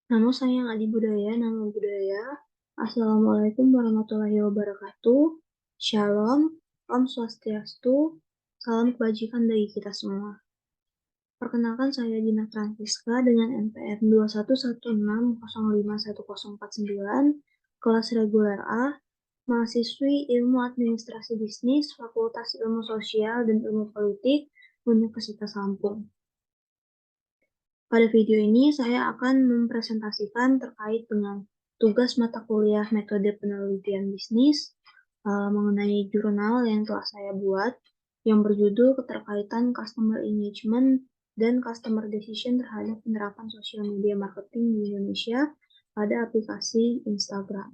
Namo sayang adi budaya, namo budaya. Assalamualaikum warahmatullahi wabarakatuh. Shalom, Om Swastiastu, salam kebajikan bagi kita semua. Perkenalkan saya Dina Francisca dengan NPM 2116051049, kelas reguler A, mahasiswi Ilmu Administrasi Bisnis, Fakultas Ilmu Sosial dan Ilmu Politik, Universitas Lampung. Pada video ini saya akan mempresentasikan terkait dengan tugas mata kuliah metode penelitian bisnis mengenai jurnal yang telah saya buat yang berjudul keterkaitan customer engagement dan customer decision terhadap penerapan sosial media marketing di Indonesia pada aplikasi Instagram.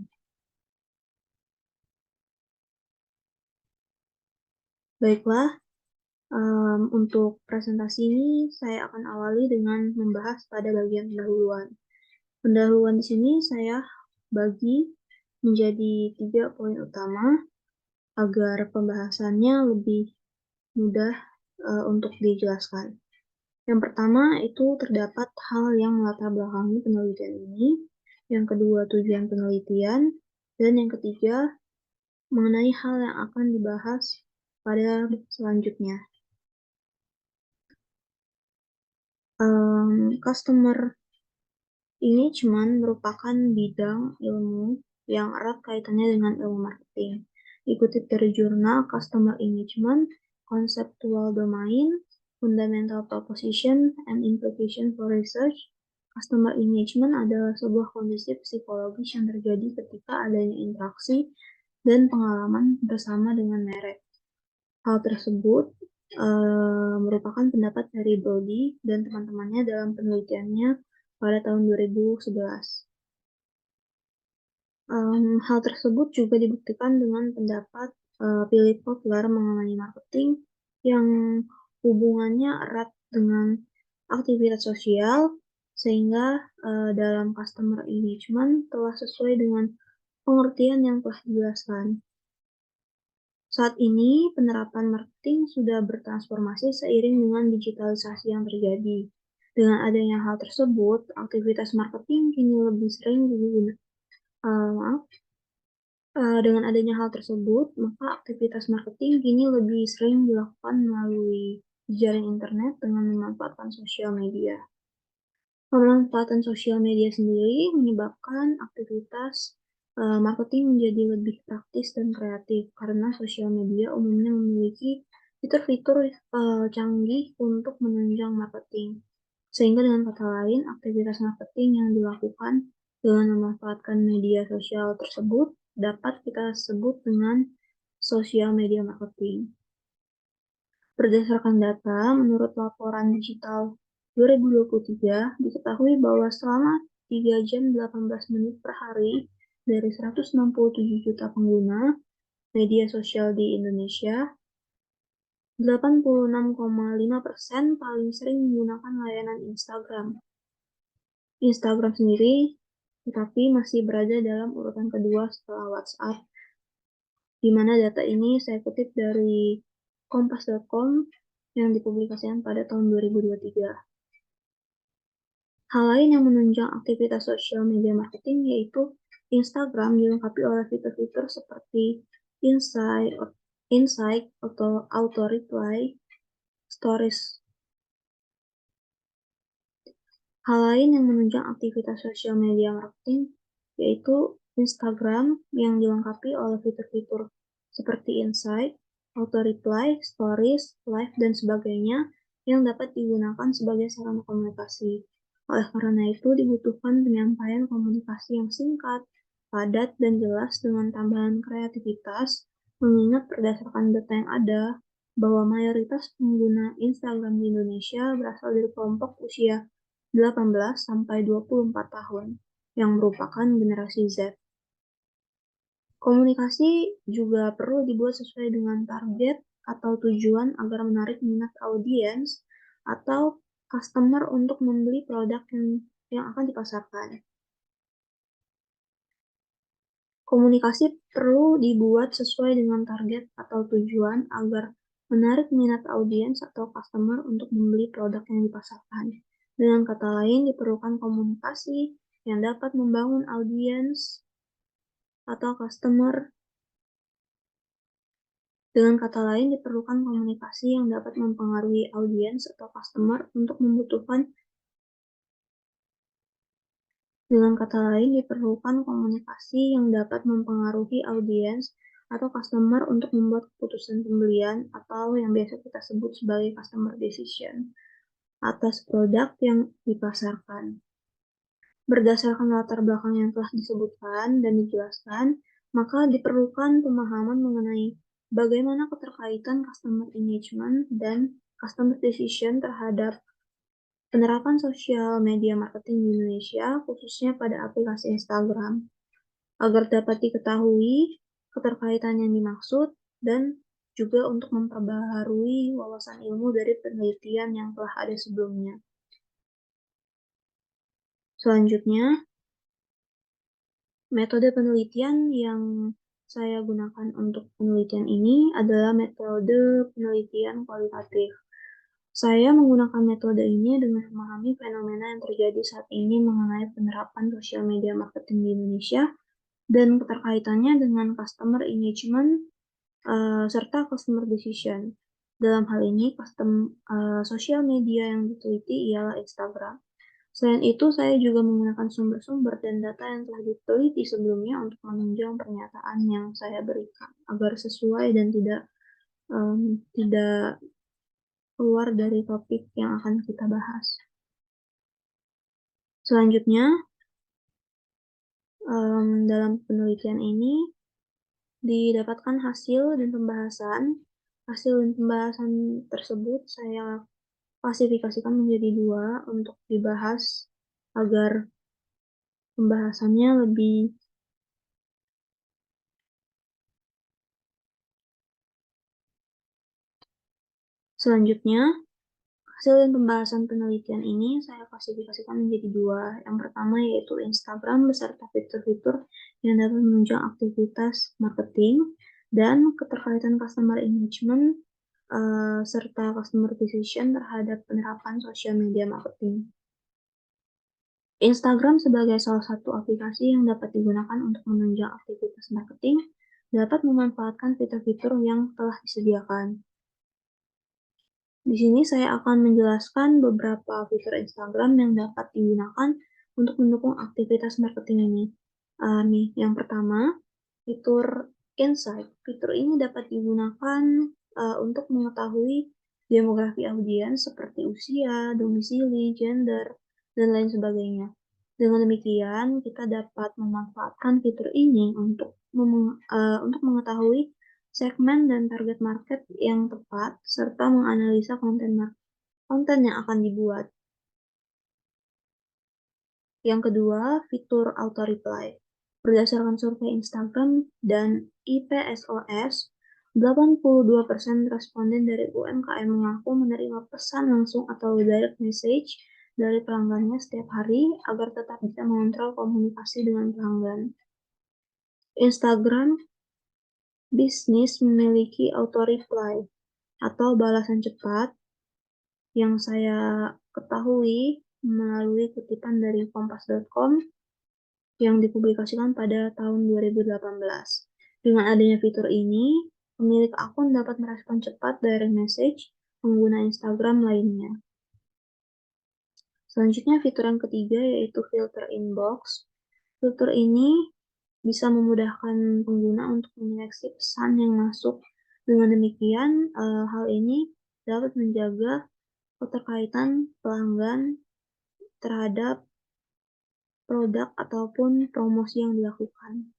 Baiklah, untuk presentasi ini saya akan awali dengan membahas pada bagian pendahuluan. Pendahuluan di sini saya bagi menjadi 3 poin utama agar pembahasannya lebih mudah untuk dijelaskan. Yang pertama itu terdapat hal yang melatar belakangi penelitian ini, yang kedua tujuan penelitian, dan yang ketiga mengenai hal yang akan dibahas pada selanjutnya. Customer engagement merupakan bidang ilmu yang erat kaitannya dengan ilmu marketing. Dikutip dari jurnal Customer Engagement, Conceptual Domain, Fundamental Proposition, and Implication for Research, customer engagement adalah sebuah kondisi psikologis yang terjadi ketika adanya interaksi dan pengalaman bersama dengan merek. Hal tersebut merupakan pendapat dari Brody dan teman-temannya dalam penelitiannya pada tahun 2011. Hal tersebut juga dibuktikan dengan pendapat Philip Kotler mengenai marketing yang hubungannya erat dengan aktivitas sosial, sehingga dalam customer engagement telah sesuai dengan pengertian yang telah dijelaskan. Saat ini, penerapan marketing sudah bertransformasi seiring dengan digitalisasi yang terjadi. Dengan adanya hal tersebut, aktivitas marketing kini lebih sering dengan adanya hal tersebut, maka aktivitas marketing kini lebih sering dilakukan melalui jejaring internet dengan memanfaatkan sosial media. Pemanfaatan sosial media sendiri menyebabkan aktivitas marketing menjadi lebih praktis dan kreatif karena sosial media umumnya memiliki fitur-fitur canggih untuk menunjang marketing. Sehingga dengan kata lain, aktivitas marketing yang dilakukan dengan memanfaatkan media sosial tersebut dapat kita sebut dengan sosial media marketing. Berdasarkan data, menurut laporan digital 2023, diketahui bahwa selama 3 jam 18 menit per hari dari 167 juta pengguna media sosial di Indonesia, 86,5% paling sering menggunakan layanan Instagram. Instagram sendiri tetapi masih berada dalam urutan kedua setelah WhatsApp, di mana data ini saya kutip dari kompas.com yang dipublikasikan pada tahun 2023. Hal lain yang menunjang aktivitas sosial media marketing yaitu Instagram dilengkapi oleh fitur-fitur seperti Insight atau Auto Reply, Stories. Hal lain yang menunjang aktivitas sosial media marketing yaitu Instagram yang dilengkapi oleh fitur-fitur seperti Insight, Auto Reply, Stories, Live, dan sebagainya yang dapat digunakan sebagai sarana komunikasi. Oleh karena itu, dibutuhkan penyampaian komunikasi yang singkat, padat, dan jelas dengan tambahan kreativitas, mengingat berdasarkan data yang ada, bahwa mayoritas pengguna Instagram di Indonesia berasal dari kelompok usia 18 sampai 24 tahun, yang merupakan generasi Z. Komunikasi juga perlu dibuat sesuai dengan target atau tujuan agar menarik minat audiens atau customer untuk membeli produk yang akan dipasarkan. Komunikasi perlu dibuat sesuai dengan target atau tujuan agar menarik minat audiens atau customer untuk membeli produk yang dipasarkan. Dengan kata lain, diperlukan komunikasi yang dapat membangun audiens atau customer. Dengan kata lain, diperlukan komunikasi yang dapat mempengaruhi audiens atau customer untuk membutuhkan. Dengan kata lain, diperlukan komunikasi yang dapat mempengaruhi audiens atau customer untuk membuat keputusan pembelian atau yang biasa kita sebut sebagai customer decision atas produk yang dipasarkan. Berdasarkan latar belakang yang telah disebutkan dan dijelaskan, maka diperlukan pemahaman mengenai bagaimana keterkaitan customer engagement dan customer decision terhadap penerapan sosial media marketing di Indonesia, khususnya pada aplikasi Instagram, agar dapat diketahui keterkaitan yang dimaksud dan juga untuk memperbaharui wawasan ilmu dari penelitian yang telah ada sebelumnya. Selanjutnya, metode penelitian yang saya gunakan untuk penelitian ini adalah metode penelitian kualitatif. Saya menggunakan metode ini dengan memahami fenomena yang terjadi saat ini mengenai penerapan sosial media marketing di Indonesia dan keterkaitannya dengan customer engagement serta customer decision. Dalam hal ini, sosial media yang diteliti ialah Instagram. Selain itu, saya juga menggunakan sumber-sumber dan data yang telah diteliti sebelumnya untuk menunjang pernyataan yang saya berikan agar sesuai dan tidak keluar dari topik yang akan kita bahas. Selanjutnya, dalam penelitian ini didapatkan hasil dan pembahasan. Hasil dan pembahasan tersebut saya klasifikasikan menjadi 2 untuk dibahas agar pembahasannya lebih selanjutnya. Hasil dan pembahasan penelitian ini saya klasifikasikan menjadi 2. Yang pertama yaitu Instagram beserta fitur-fitur yang dapat menunjang aktivitas marketing dan keterkaitan customer engagement serta customer decision terhadap penerapan sosial media marketing. Instagram sebagai salah satu aplikasi yang dapat digunakan untuk menunjang aktivitas marketing dapat memanfaatkan fitur-fitur yang telah disediakan. Di sini saya akan menjelaskan beberapa fitur Instagram yang dapat digunakan untuk mendukung aktivitas marketing ini. Yang pertama, fitur Insight. Fitur ini dapat digunakan untuk mengetahui demografi audiens seperti usia, domisili, gender, dan lain sebagainya. Dengan demikian, kita dapat memanfaatkan fitur ini untuk mengetahui segmen dan target market yang tepat, serta menganalisa konten yang akan dibuat. Yang kedua, fitur auto reply. Berdasarkan survei Instagram dan Ipsos, 82% responden dari UMKM mengaku menerima pesan langsung atau direct message dari pelanggannya setiap hari agar tetap bisa mengontrol komunikasi dengan pelanggan. Instagram bisnis memiliki auto reply atau balasan cepat yang saya ketahui melalui kutipan dari kompas.com yang dipublikasikan pada tahun 2018. Dengan adanya fitur ini, pemilik akun dapat merespon cepat direct message pengguna Instagram lainnya. Selanjutnya, fitur yang ketiga yaitu filter inbox. Fitur ini bisa memudahkan pengguna untuk menyeleksi pesan yang masuk. Dengan demikian, hal ini dapat menjaga keterkaitan pelanggan terhadap produk ataupun promosi yang dilakukan.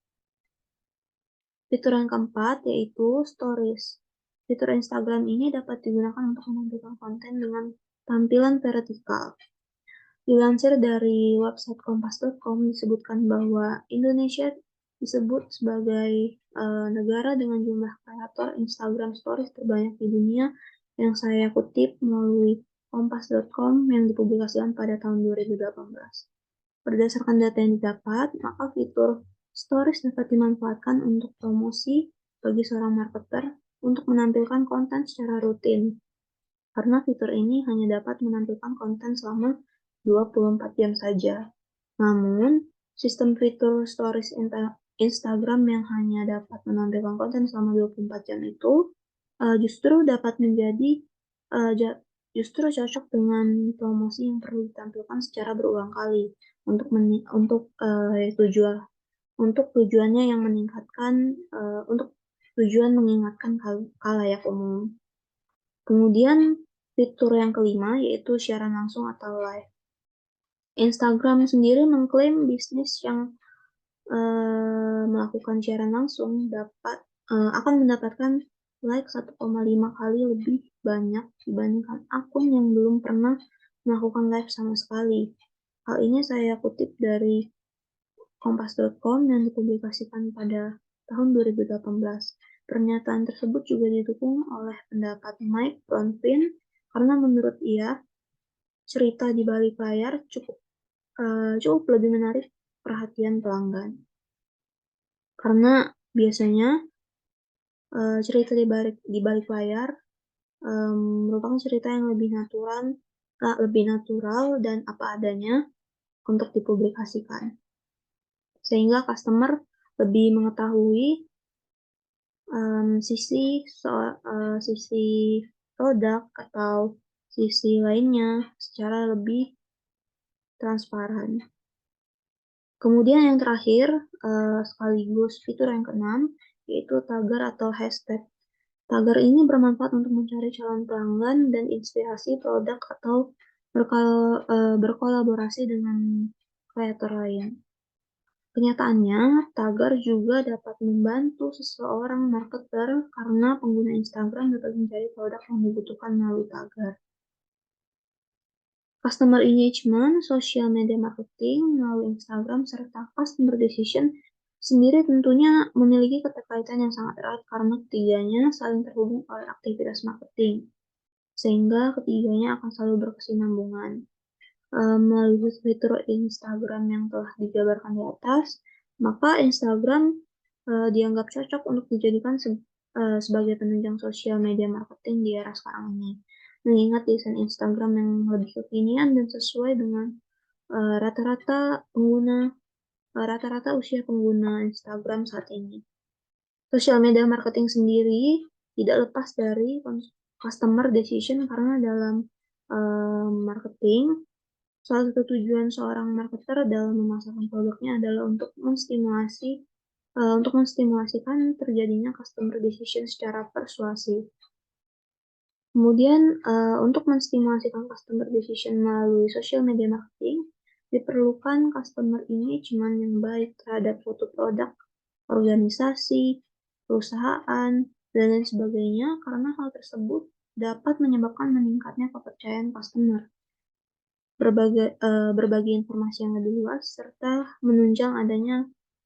Fitur yang keempat yaitu Stories. Fitur Instagram ini dapat digunakan untuk menampilkan konten dengan tampilan vertikal. Dilansir dari website kompas.com disebutkan bahwa Indonesia disebut sebagai negara dengan jumlah kreator Instagram Stories terbanyak di dunia yang saya kutip melalui kompas.com yang dipublikasikan pada tahun 2018. Berdasarkan data yang didapat, maka fitur Stories dapat dimanfaatkan untuk promosi bagi seorang marketer untuk menampilkan konten secara rutin. Karena fitur ini hanya dapat menampilkan konten selama 24 jam saja. Namun, sistem fitur Stories Instagram yang hanya dapat menampilkan konten selama 24 jam itu justru dapat menjadi justru cocok dengan promosi yang perlu ditampilkan secara berulang kali untuk tujuannya yang meningkatkan untuk tujuan mengingatkan khalayak umum. Kemudian fitur yang kelima yaitu siaran langsung atau live. Instagram sendiri mengklaim bisnis yang melakukan siaran langsung akan mendapatkan like 1,5 kali lebih banyak dibandingkan akun yang belum pernah melakukan live sama sekali. Hal ini saya kutip dari kompas.com yang dipublikasikan pada tahun 2018. Pernyataan tersebut juga didukung oleh pendapat Mike Bronfin karena menurut ia cerita di balik layar cukup lebih menarik perhatian pelanggan. Karena biasanya cerita di balik layar merupakan cerita yang lebih natural dan apa adanya untuk dipublikasikan. Sehingga customer lebih mengetahui sisi produk atau sisi lainnya secara lebih transparan. Kemudian yang terakhir, sekaligus fitur yang keenam, yaitu tagar atau hashtag. Tagar ini bermanfaat untuk mencari calon pelanggan dan inspirasi produk atau berkolaborasi dengan kreator lain. Kenyataannya, tagar juga dapat membantu seseorang marketer karena pengguna Instagram dapat mencari produk yang dibutuhkan melalui tagar. Customer engagement, social media marketing melalui Instagram, serta customer decision sendiri tentunya memiliki keterkaitan yang sangat erat karena ketiganya saling terhubung oleh aktivitas marketing, sehingga ketiganya akan selalu berkesinambungan. Melalui fitur Instagram yang telah dijabarkan di atas, maka Instagram dianggap cocok untuk dijadikan sebagai penunjang sosial media marketing di era sekarang ini. Mengingat desain Instagram yang lebih kekinian dan sesuai dengan rata-rata usia pengguna Instagram saat ini. Sosial media marketing sendiri tidak lepas dari customer decision karena dalam marketing, salah satu tujuan seorang marketer dalam memasarkan produknya adalah untuk menstimulasikan terjadinya customer decision secara persuasif. Kemudian, untuk menstimulasikan customer decision melalui social media marketing, diperlukan customer engagement yang baik terhadap suatu produk, organisasi, perusahaan, dan lain sebagainya, karena hal tersebut dapat menyebabkan meningkatnya kepercayaan customer, berbagi informasi yang lebih luas, serta menunjang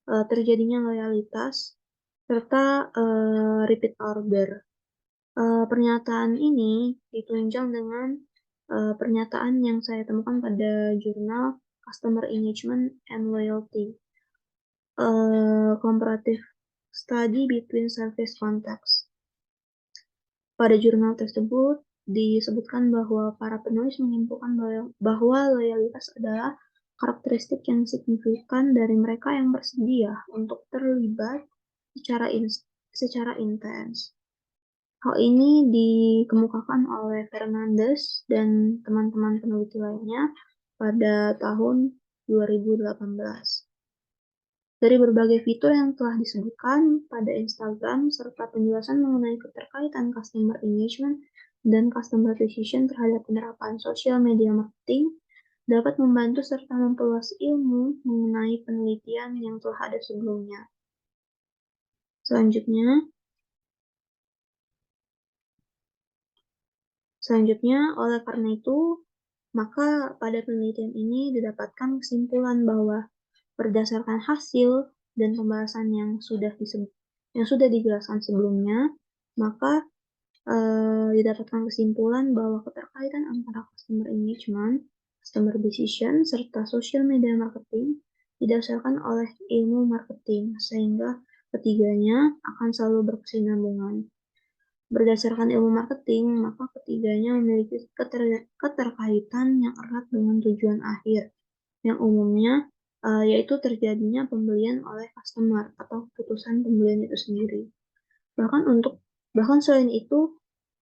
terjadinya loyalitas, serta repeat order. Pernyataan ini ditunjang dengan pernyataan yang saya temukan pada jurnal Customer Engagement and Loyalty, Comparative Study Between Service Contexts. Pada jurnal tersebut disebutkan bahwa para penulis menyimpulkan bahwa loyalitas adalah karakteristik yang signifikan dari mereka yang bersedia untuk terlibat secara intens. Hal ini dikemukakan oleh Fernandes dan teman-teman peneliti lainnya pada tahun 2018. Dari berbagai fitur yang telah disebutkan pada Instagram serta penjelasan mengenai keterkaitan customer engagement dan customer decision terhadap penerapan sosial media marketing dapat membantu serta memperluas ilmu mengenai penelitian yang telah ada sebelumnya. Selanjutnya, oleh karena itu, maka pada penelitian ini didapatkan kesimpulan bahwa berdasarkan hasil dan pembahasan yang sudah dijelaskan sebelumnya, maka didapatkan kesimpulan bahwa keterkaitan antara customer engagement, customer decision, serta social media marketing didasarkan oleh ilmu marketing, sehingga ketiganya akan selalu berkesinambungan. Berdasarkan ilmu marketing, maka ketiganya memiliki keterkaitan yang erat dengan tujuan akhir, yang umumnya yaitu terjadinya pembelian oleh customer atau keputusan pembelian itu sendiri. Bahkan selain itu,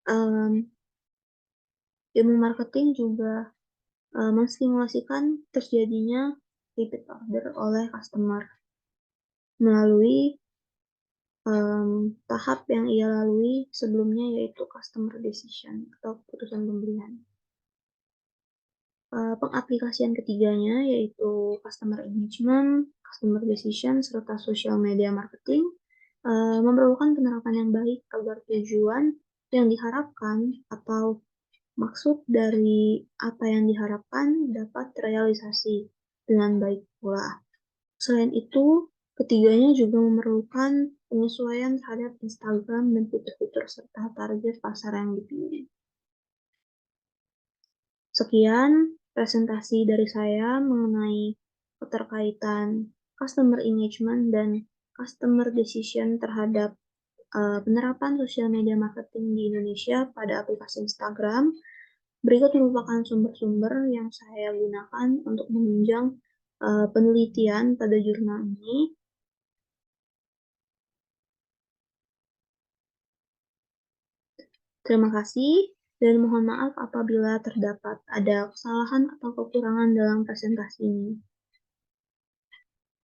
mmm, ilmu marketing juga, menstimulasikan terjadinya repeat order oleh customer melalui, tahap yang ia lalui sebelumnya, yaitu customer decision atau keputusan pembelian. Pengaplikasian ketiganya yaitu customer engagement, customer decision, serta social media marketing, memerlukan penerapan yang baik agar tujuan yang diharapkan atau maksud dari apa yang diharapkan dapat terrealisasi dengan baik pula. Selain itu, ketiganya juga memerlukan penyesuaian terhadap Instagram dan fitur-fitur serta target pasar yang dipilih. Sekian presentasi dari saya mengenai keterkaitan customer engagement dan customer decision terhadap penerapan sosial media marketing di Indonesia pada aplikasi Instagram. Berikut merupakan sumber-sumber yang saya gunakan untuk menunjang penelitian pada jurnal ini. Terima kasih, dan mohon maaf apabila terdapat ada kesalahan atau kekurangan dalam presentasi ini.